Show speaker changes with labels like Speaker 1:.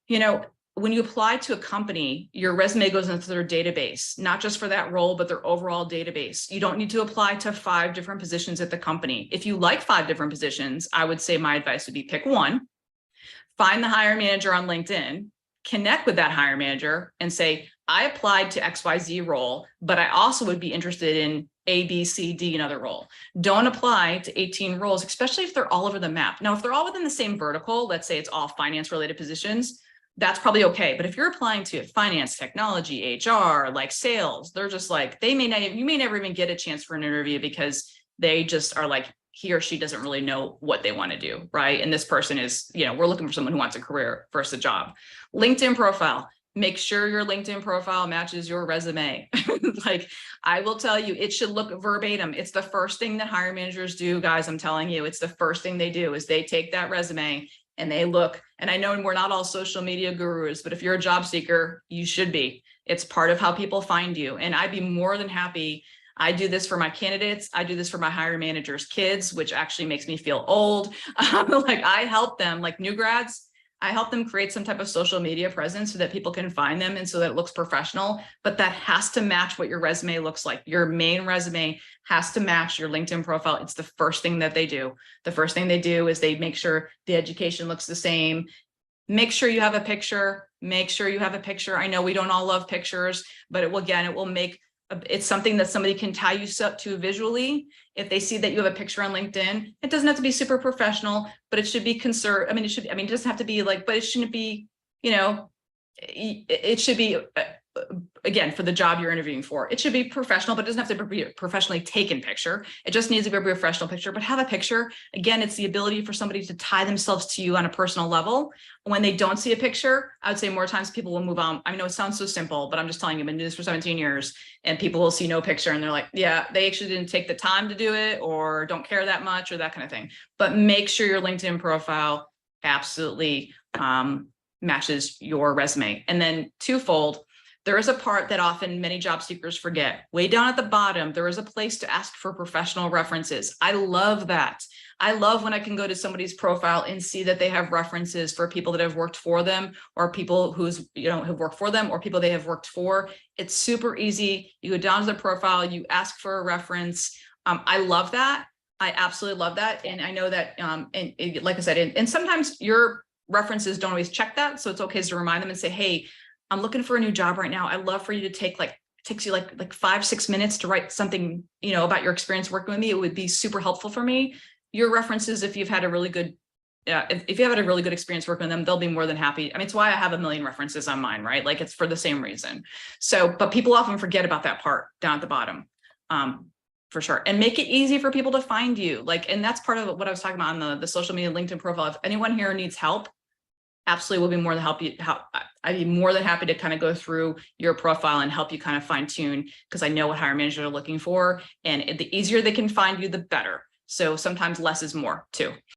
Speaker 1: You know, when you apply to a company, your resume goes into their database, not just for that role, but their overall database. You don't need to apply to 5 different positions at the company. If you like 5 different positions, I would say my advice would be pick one, find the hiring manager on LinkedIn, connect with that hiring manager and say, I applied to XYZ role, but I also would be interested in A, B, C, D, another role. Don't apply to 18 roles, especially if they're all over the map. Now, if they're all within the same vertical, let's say it's all finance related positions, that's probably okay. But if you're applying to finance, technology, HR, like sales, they're just like, they may not, you may never even get a chance for an interview because they just are like, he or she doesn't really know what they want to do, right? And this person is, we're looking for someone who wants a career versus a job. LinkedIn profile, make sure your LinkedIn profile matches your resume. Like, I will tell you, it should look verbatim. It's the first thing that hiring managers do, guys. I'm telling you, it's the first thing they do is they take that resume and they look. And I know we're not all social media gurus, but if you're a job seeker, you should be. It's part of how people find you. And I'd be more than happy. I do this for my candidates. I do this for my hiring managers' kids, which actually makes me feel old. Like, I help them, like new grads, I help them create some type of social media presence so that people can find them and so that it looks professional, but that has to match what your resume looks like. Your main resume has to match your LinkedIn profile. It's the first thing that they do. The first thing they do is they make sure the education looks the same. Make sure you have a picture. Make sure you have a picture. I know we don't all love pictures, but it will make it's something that somebody can tie you up to visually. If they see that you have a picture on LinkedIn, it doesn't have to be super professional, but it should be it doesn't have to be like, but it shouldn't be, it should be, again, for the job you're interviewing for, it should be professional, but it doesn't have to be a professionally taken picture. It just needs to be a professional picture, but have a picture. Again, it's the ability for somebody to tie themselves to you on a personal level. When they don't see a picture, I would say more times people will move on. I know it sounds so simple, but I'm just telling you, I've been doing this for 17 years and people will see no picture and they're like, yeah, they actually didn't take the time to do it or don't care that much or that kind of thing. But make sure your LinkedIn profile absolutely matches your resume. And then twofold, there is a part that often many job seekers forget. Way down at the bottom, there is a place to ask for professional references. I love that. I love when I can go to somebody's profile and see that they have references for people that have worked for them or people who's, have worked for them or people they have worked for. It's super easy. You go down to the profile, you ask for a reference. I love that. I absolutely love that. And I know that, like I said, and sometimes your references don't always check that. So it's okay to remind them and say, hey, I'm looking for a new job right now. I'd love for you to take takes you like 5-6 minutes to write something, about your experience working with me. It would be super helpful for me. Your references, if you've had a really good, if you have had a really good experience working with them, they'll be more than happy. I mean, it's why I have 1 million references on mine, right? Like, it's for the same reason. So, but people often forget about that part down at the bottom, for sure. And make it easy for people to find you. And that's part of what I was talking about on the social media LinkedIn profile. If anyone here needs help, absolutely will be more than I'd be more than happy to kind of go through your profile and help you kind of fine tune, because I know what hiring managers are looking for, and the easier they can find you, the better. So sometimes less is more too.